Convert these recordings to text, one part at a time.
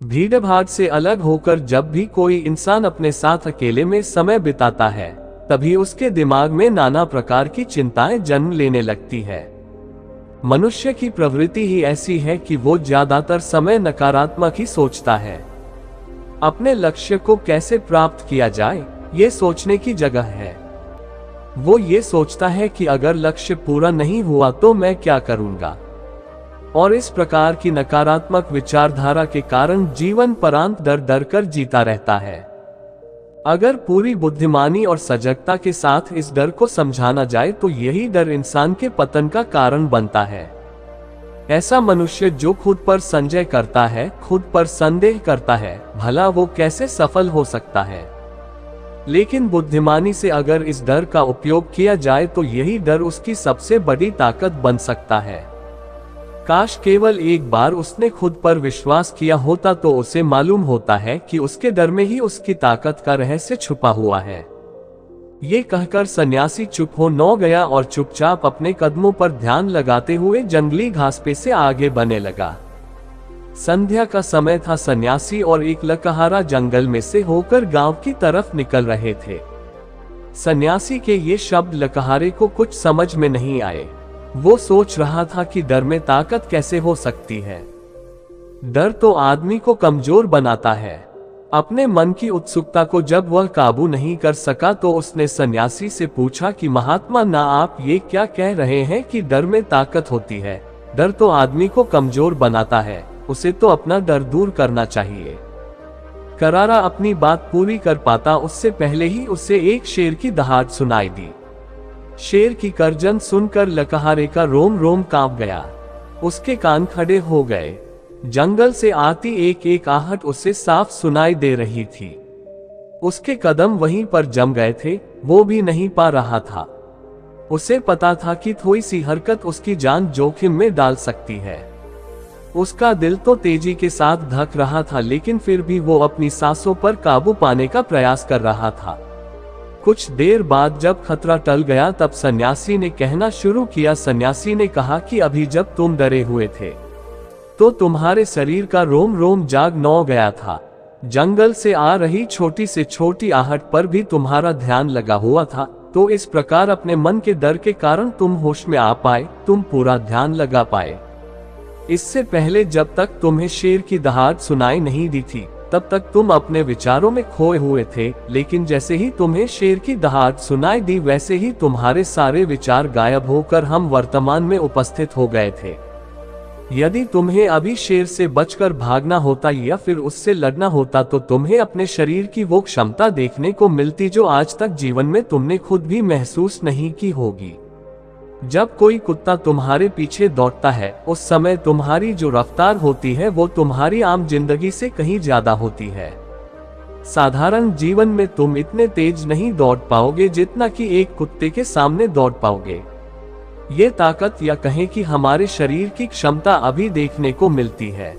भीड़ भाड़ से अलग होकर जब भी कोई इंसान अपने साथ अकेले में समय बिताता है, तभी उसके दिमाग में नाना प्रकार की चिंताएं जन्म लेने लगती है। मनुष्य की प्रवृत्ति ही ऐसी है कि वो ज्यादातर समय नकारात्मक ही सोचता है। अपने लक्ष्य को कैसे प्राप्त किया जाए, ये सोचने की जगह है। वो ये सोचता है कि अगर लक्ष्य पूरा नहीं हुआ तो मैं क्या करूंगा, और इस प्रकार की नकारात्मक विचारधारा के कारण जीवन परांत डर डर कर जीता रहता है। अगर पूरी बुद्धिमानी और सजगता के साथ इस डर को समझाना जाए तो यही डर इंसान के पतन का कारण बनता है। ऐसा मनुष्य जो खुद पर संदेह करता है, खुद पर संदेह करता है, भला वो कैसे सफल हो सकता है। लेकिन बुद्धिमानी से अगर इस डर का उपयोग किया जाए तो यही डर उसकी सबसे बड़ी ताकत बन सकता है। काश केवल एक बार उसने खुद पर विश्वास किया होता तो उसे मालूम होता है कि उसके डर में ही उसकी ताकत का रहस्य छुपा हुआ है। ये कहकर सन्यासी चुप हो न गया और चुपचाप अपने कदमों पर ध्यान लगाते हुए जंगली घास पे से आगे बढ़ने लगा। संध्या का समय था। सन्यासी और एक लकहारा जंगल में से होकर गांव की तरफ निकल रहे थे। सन्यासी के ये शब्द लकहारे को कुछ समझ में नहीं आए। वो सोच रहा था कि डर में ताकत कैसे हो सकती है। डर तो आदमी को कमजोर बनाता है। अपने मन की उत्सुकता को जब वह काबू नहीं कर सका तो उसने सन्यासी से पूछा कि महात्मा ना, आप ये क्या कह रहे हैं कि डर में ताकत होती है? डर तो आदमी को कमजोर बनाता है, उसे तो अपना डर दूर करना चाहिए। करारा अपनी बात पूरी कर पाता उससे पहले ही उसे एक शेर की दहाड़ सुनाई दी। शेर की गर्जन सुनकर लकहारे का रोम रोम कांप गया। उसके कान खड़े हो गए। जंगल से आती एक एक आहट उसे साफ सुनाई दे रही थी। उसके कदम वहीं पर जम गए थे, वो भी नहीं पा रहा था। उसे पता था कि थोड़ी सी हरकत उसकी जान जोखिम में डाल सकती है। उसका दिल तो तेजी के साथ धड़क रहा था, लेकिन फिर भी वो अपनी सांसों पर काबू पाने का प्रयास कर रहा था। कुछ देर बाद जब खतरा टल गया तब सन्यासी ने कहना शुरू किया। सन्यासी ने कहा कि अभी जब तुम डरे हुए थे तो तुम्हारे शरीर का रोम रोम जाग न गया था। जंगल से आ रही छोटी से छोटी आहट पर भी तुम्हारा ध्यान लगा हुआ था। तो इस प्रकार अपने मन के डर के कारण तुम होश में आ पाए, तुम पूरा ध्यान लगा पाए। इससे पहले जब तक तुम्हें शेर की दहाड़ सुनाई नहीं दी थी तब तक तुम अपने विचारों में खोए हुए थे, लेकिन जैसे ही तुम्हें शेर की दहाड़ सुनाई दी वैसे ही तुम्हारे सारे विचार गायब होकर हम वर्तमान में उपस्थित हो गए थे। यदि तुम्हें अभी शेर से बचकर भागना होता या फिर उससे लड़ना होता तो तुम्हें अपने शरीर की वो क्षमता देखने को मिलती जो आज तक जीवन में तुमने खुद भी महसूस नहीं की होगी। जब कोई कुत्ता तुम्हारे पीछे दौड़ता है उस समय तुम्हारी जो रफ्तार होती है वो तुम्हारी आम जिंदगी से कहीं ज्यादा होती है। साधारण जीवन में तुम इतने तेज नहीं दौड़ पाओगे जितना कि एक कुत्ते के सामने दौड़ पाओगे। ये ताकत या कहें कि हमारे शरीर की क्षमता अभी देखने को मिलती है।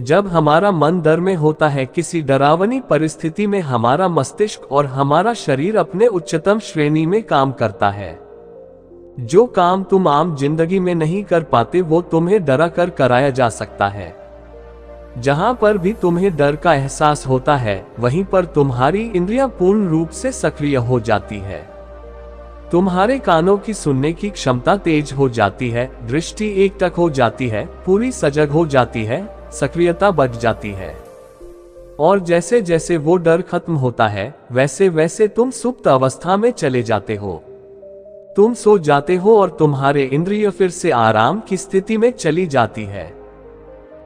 जब हमारा मन डर में होता है, किसी डरावनी परिस्थिति में हमारा मस्तिष्क और हमारा शरीर अपने उच्चतम श्रेणी में काम करता है। जो काम तुम आम जिंदगी में नहीं कर पाते वो तुम्हें डरा कर कराया जा सकता है। जहां पर भी तुम्हें डर का एहसास होता है वहीं पर तुम्हारी इंद्रियां पूर्ण रूप से सक्रिय हो जाती है। तुम्हारे कानों की सुनने की क्षमता तेज हो जाती है, दृष्टि एकटक हो जाती है, पूरी सजग हो जाती है, सक्रियता बढ़ जाती है। और जैसे जैसे वो डर खत्म होता है वैसे वैसे तुम सुप्त अवस्था में चले जाते हो। तुम सो जाते हो और तुम्हारे इंद्रिय फिर से आराम की स्थिति में चली जाती है।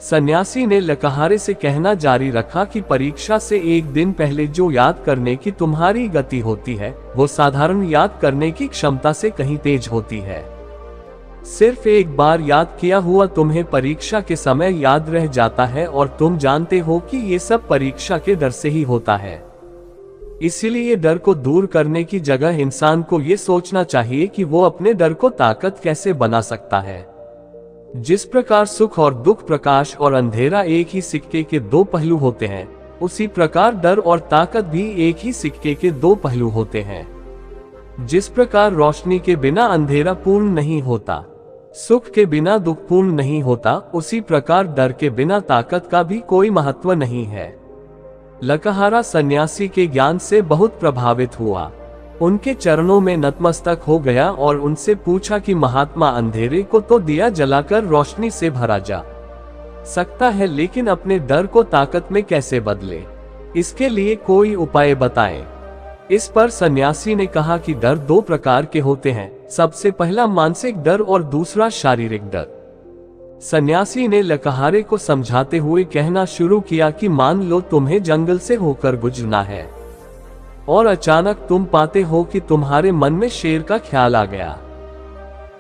सन्यासी ने लकहारे से कहना जारी रखा कि परीक्षा से एक दिन पहले जो याद करने की तुम्हारी गति होती है वो साधारण याद करने की क्षमता से कहीं तेज होती है। सिर्फ एक बार याद किया हुआ तुम्हें परीक्षा के समय याद रह जाता है और तुम जानते हो कि ये सब परीक्षा के डर से ही होता है। इसीलिए डर को दूर करने की जगह इंसान को ये सोचना चाहिए कि वो अपने डर को ताकत कैसे बना सकता है। जिस प्रकार सुख और दुख, प्रकाश और अंधेरा एक ही सिक्के के दो पहलू होते हैं, उसी प्रकार डर और ताकत भी एक ही सिक्के के दो पहलू होते हैं। जिस प्रकार रोशनी के बिना अंधेरा पूर्ण नहीं होता, सुख के बिना दुख पूर्ण नहीं होता, उसी प्रकार डर के बिना ताकत का भी कोई महत्व नहीं है। लकहारा सन्यासी के ज्ञान से बहुत प्रभावित हुआ। उनके चरणों में नतमस्तक हो गया और उनसे पूछा कि महात्मा, अंधेरे को तो दिया जलाकर रोशनी से भरा जा सकता है, लेकिन अपने डर को ताकत में कैसे बदले, इसके लिए कोई उपाय बताएं। इस पर सन्यासी ने कहा कि डर दो प्रकार के होते हैं, सबसे पहला मानसिक डर और दूसरा शारीरिक डर। सन्यासी ने लकहारे को समझाते हुए कहना शुरू किया कि मान लो तुम्हें जंगल से होकर गुजरना है और अचानक तुम पाते हो कि तुम्हारे मन में शेर का ख्याल आ गया।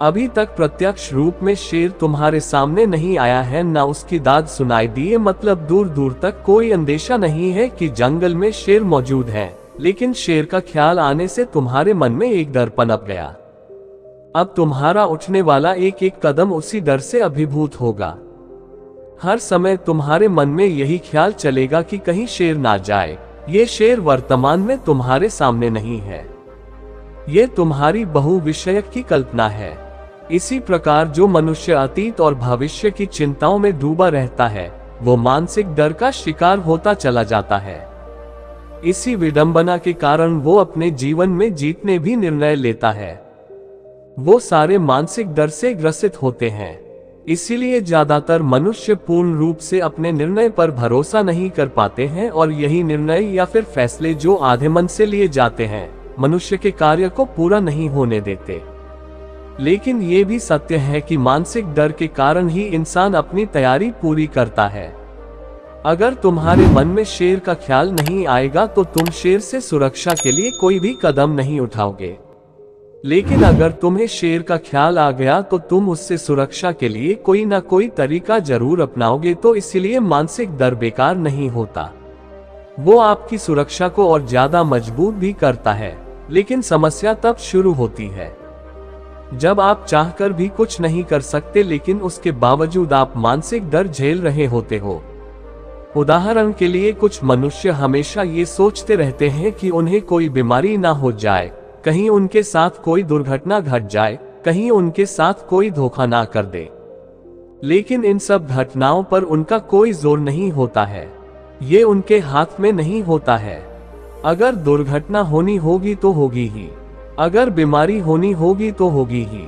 अभी तक प्रत्यक्ष रूप में शेर तुम्हारे सामने नहीं आया है, न उसकी दाद सुनाई दी है, मतलब दूर दूर तक कोई अंदेशा नहीं है कि जंगल में शेर मौजूद है, लेकिन शेर का ख्याल आने से तुम्हारे मन में एक डर पनप गया। अब तुम्हारा उठने वाला एक एक कदम उसी डर से अभिभूत होगा। हर समय तुम्हारे मन में यही ख्याल चलेगा कि कहीं शेर ना जाए। ये शेर वर्तमान में तुम्हारे सामने नहीं है, ये तुम्हारी बहुविषयक की कल्पना है। इसी प्रकार जो मनुष्य अतीत और भविष्य की चिंताओं में डूबा रहता है, वो मानसिक डर का शिकार होता चला जाता है। इसी विडंबना के कारण वो अपने जीवन में जीतने भी निर्णय लेता है। वो सारे मानसिक डर से ग्रसित होते हैं। इसीलिए ज्यादातर मनुष्य पूर्ण रूप से अपने निर्णय पर भरोसा नहीं कर पाते हैं और यही निर्णय या फिर फैसले जो आधे मन से लिए जाते हैं, मनुष्य के कार्य को पूरा नहीं होने देते। लेकिन ये भी सत्य है कि मानसिक डर के कारण ही इंसान अपनी तैयारी पूरी करता है। अगर तुम्हारे मन में शेर का ख्याल नहीं आएगा तो तुम शेर से सुरक्षा के लिए कोई भी कदम नहीं उठाओगे, लेकिन अगर तुम्हें शेर का ख्याल आ गया तो तुम उससे सुरक्षा के लिए कोई ना कोई तरीका जरूर अपनाओगे। तो इसलिए मानसिक डर बेकार नहीं होता, वो आपकी सुरक्षा को और ज्यादा मजबूत भी करता है। लेकिन समस्या तब शुरू होती है जब आप चाहकर भी कुछ नहीं कर सकते, लेकिन उसके बावजूद आप मानसिक डर झेल रहे होते हो। उदाहरण के लिए कुछ मनुष्य हमेशा ये सोचते रहते हैं कि उन्हें कोई बीमारी ना हो जाए, कहीं उनके साथ कोई दुर्घटना घट जाए, कहीं उनके साथ कोई धोखा ना कर दे। लेकिन इन सब घटनाओं पर उनका कोई जोर नहीं होता है, ये उनके हाथ में नहीं होता है। अगर दुर्घटना होनी होगी तो होगी ही, अगर बीमारी होनी होगी तो होगी ही।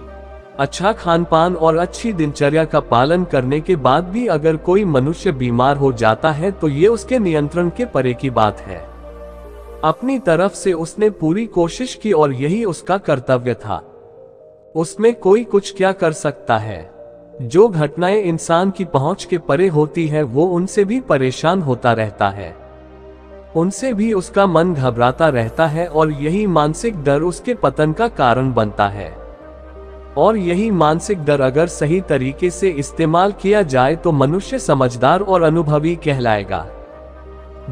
अच्छा खानपान और अच्छी दिनचर्या का पालन करने के बाद भी अगर कोई मनुष्य बीमार हो जाता है तो ये उसके नियंत्रण के परे की बात है। अपनी तरफ से उसने पूरी कोशिश की और यही उसका कर्तव्य था। उसमें कोई कुछ क्या कर सकता है। जो घटनाएं इंसान की पहुंच के परे होती है वो उनसे भी परेशान होता रहता है, उनसे भी उसका मन घबराता रहता है और यही मानसिक डर उसके पतन का कारण बनता है। और यही मानसिक डर अगर सही तरीके से इस्तेमाल किया जाए तो मनुष्य समझदार और अनुभवी कहलाएगा।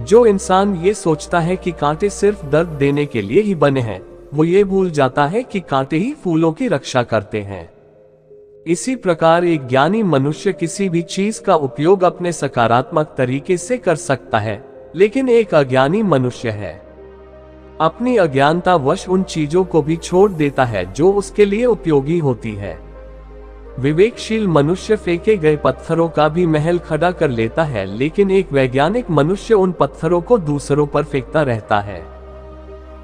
जो इंसान ये सोचता है कि कांटे सिर्फ दर्द देने के लिए ही बने हैं, वो ये भूल जाता है कि कांटे ही फूलों की रक्षा करते हैं। इसी प्रकार एक ज्ञानी मनुष्य किसी भी चीज का उपयोग अपने सकारात्मक तरीके से कर सकता है, लेकिन एक अज्ञानी मनुष्य है अपनी अज्ञानता वश उन चीजों को भी छोड़ देता है जो उसके लिए उपयोगी होती है। विवेकशील मनुष्य फेंके गए पत्थरों का भी महल खड़ा कर लेता है, लेकिन एक वैज्ञानिक मनुष्य उन पत्थरों को दूसरों पर फेंकता रहता है।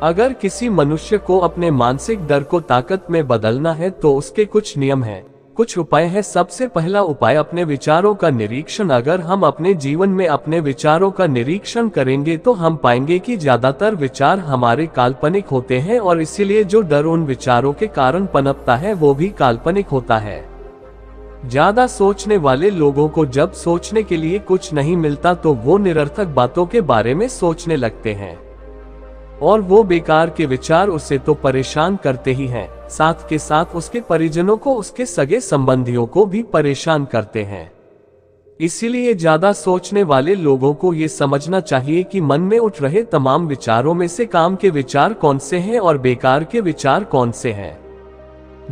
अगर किसी मनुष्य को अपने मानसिक डर को ताकत में बदलना है तो उसके कुछ नियम हैं, कुछ उपाय है। सबसे पहला उपाय अपने विचारों का निरीक्षण। अगर हम अपने जीवन में अपने विचारों का निरीक्षण करेंगे तो हम पाएंगे कि ज्यादातर विचार हमारे काल्पनिक होते हैं और इसीलिए जो डर उन विचारों के कारण पनपता है वो भी काल्पनिक होता है। ज्यादा सोचने वाले लोगों को जब सोचने के लिए कुछ नहीं मिलता तो वो निरर्थक बातों के बारे में सोचने लगते हैं और वो बेकार के विचार उसे तो परेशान करते ही हैं, साथ के साथ उसके परिजनों को, उसके सगे संबंधियों को भी परेशान करते हैं। इसीलिए ज्यादा सोचने वाले लोगों को ये समझना चाहिए कि मन में उठ रहे तमाम विचारों में से काम के विचार कौन से हैं और बेकार के विचार कौन से हैं।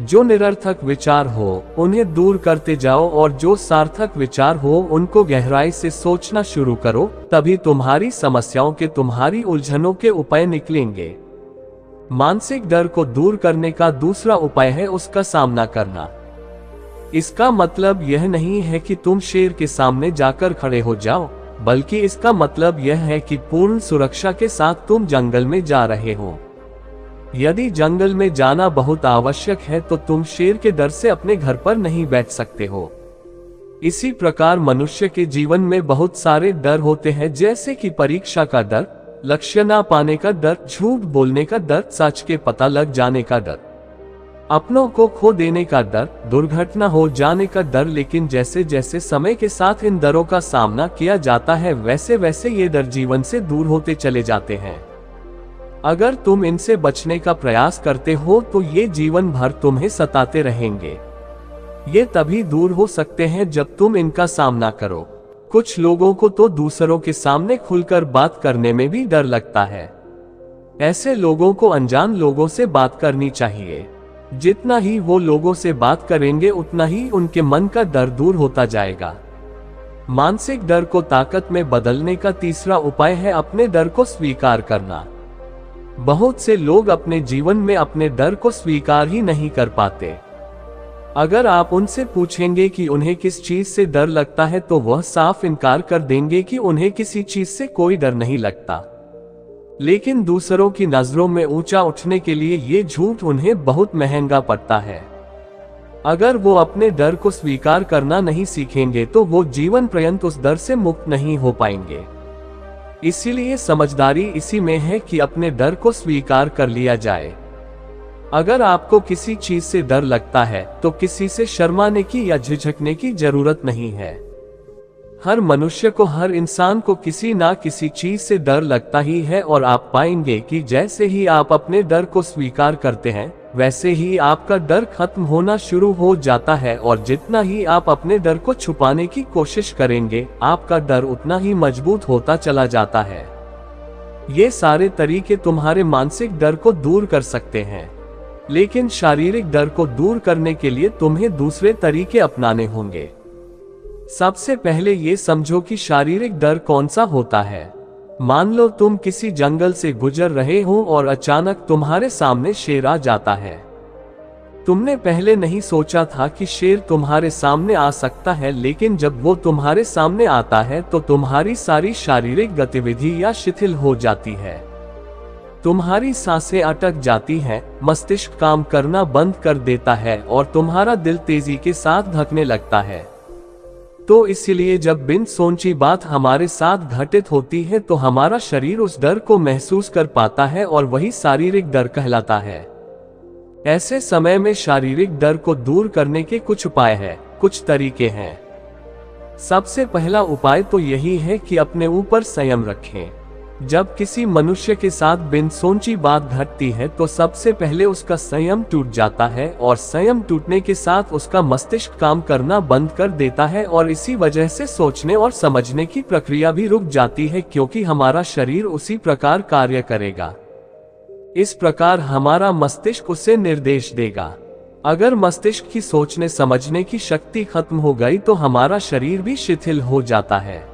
जो निरर्थक विचार हो उन्हें दूर करते जाओ और जो सार्थक विचार हो उनको गहराई से सोचना शुरू करो, तभी तुम्हारी समस्याओं के, तुम्हारी उलझनों के उपाय निकलेंगे। मानसिक डर को दूर करने का दूसरा उपाय है उसका सामना करना। इसका मतलब यह नहीं है कि तुम शेर के सामने जाकर खड़े हो जाओ, बल्कि इसका मतलब यह है कि पूर्ण सुरक्षा के साथ तुम जंगल में जा रहे हो। यदि जंगल में जाना बहुत आवश्यक है तो तुम शेर के डर से अपने घर पर नहीं बैठ सकते हो। इसी प्रकार मनुष्य के जीवन में बहुत सारे डर होते हैं, जैसे कि परीक्षा का डर, लक्ष्य ना पाने का डर, झूठ बोलने का डर, सच के पता लग जाने का डर, अपनों को खो देने का डर, दुर्घटना हो जाने का डर। लेकिन जैसे जैसे समय के साथ इन डरों का सामना किया जाता है, वैसे वैसे ये डर जीवन से दूर होते चले जाते हैं। अगर तुम इनसे बचने का प्रयास करते हो तो ये जीवन भर तुम्हें सताते रहेंगे। ये तभी दूर हो सकते हैं जब तुम इनका सामना करो। कुछ लोगों को तो दूसरों के सामने खुलकर बात करने में भी डर लगता है। ऐसे लोगों को अनजान लोगों से बात करनी चाहिए। जितना ही वो लोगों से बात करेंगे उतना ही उनके मन का डर दूर होता जाएगा। मानसिक डर को ताकत में बदलने का तीसरा उपाय है अपने डर को स्वीकार करना। बहुत से लोग अपने जीवन में अपने डर को स्वीकार ही नहीं कर पाते। अगर आप उनसे पूछेंगे कि उन्हें किस चीज से डर लगता है तो वह साफ इनकार कर देंगे कि उन्हें किसी चीज से कोई डर नहीं लगता। लेकिन दूसरों की नजरों में ऊंचा उठने के लिए ये झूठ उन्हें बहुत महंगा पड़ता है। अगर वो अपने डर को स्वीकार करना नहीं सीखेंगे तो वो जीवन पर्यंत उस डर से मुक्त नहीं हो पाएंगे। इसीलिए समझदारी इसी में है कि अपने डर को स्वीकार कर लिया जाए। अगर आपको किसी चीज से डर लगता है तो किसी से शर्माने की या झिझकने की जरूरत नहीं है। हर मनुष्य को, हर इंसान को किसी ना किसी चीज से डर लगता ही है, और आप पाएंगे कि जैसे ही आप अपने डर को स्वीकार करते हैं वैसे ही आपका डर खत्म होना शुरू हो जाता है, और जितना ही आप अपने डर को छुपाने की कोशिश करेंगे आपका डर उतना ही मजबूत होता चला जाता है। ये सारे तरीके तुम्हारे मानसिक डर को दूर कर सकते हैं, लेकिन शारीरिक डर को दूर करने के लिए तुम्हें दूसरे तरीके अपनाने होंगे। सबसे पहले ये समझो कि शारीरिक डर कौन सा होता है। मान लो तुम किसी जंगल से गुजर रहे हो और अचानक तुम्हारे सामने शेर आ जाता है। तुमने पहले नहीं सोचा था कि शेर तुम्हारे सामने आ सकता है, लेकिन जब वो तुम्हारे सामने आता है तो तुम्हारी सारी शारीरिक गतिविधि या शिथिल हो जाती है। तुम्हारी सांसें अटक जाती हैं, मस्तिष्क काम करना बंद कर देता है और तुम्हारा दिल तेजी के साथ धड़कने लगता है। तो इसलिए जब बिन सोची बात हमारे साथ घटित होती है तो हमारा शरीर उस डर को महसूस कर पाता है और वही शारीरिक डर कहलाता है। ऐसे समय में शारीरिक डर को दूर करने के कुछ उपाय हैं, कुछ तरीके हैं। सबसे पहला उपाय तो यही है कि अपने ऊपर संयम रखें। जब किसी मनुष्य के साथ बिन सोची बात घटती है तो सबसे पहले उसका संयम टूट जाता है, और संयम टूटने के साथ उसका मस्तिष्क काम करना बंद कर देता है, और इसी वजह से सोचने और समझने की प्रक्रिया भी रुक जाती है, क्योंकि हमारा शरीर उसी प्रकार कार्य करेगा। इस प्रकार हमारा मस्तिष्क उसे निर्देश देगा। अगर मस्तिष्क की सोचने समझने की शक्ति खत्म हो गई तो हमारा शरीर भी शिथिल हो जाता है।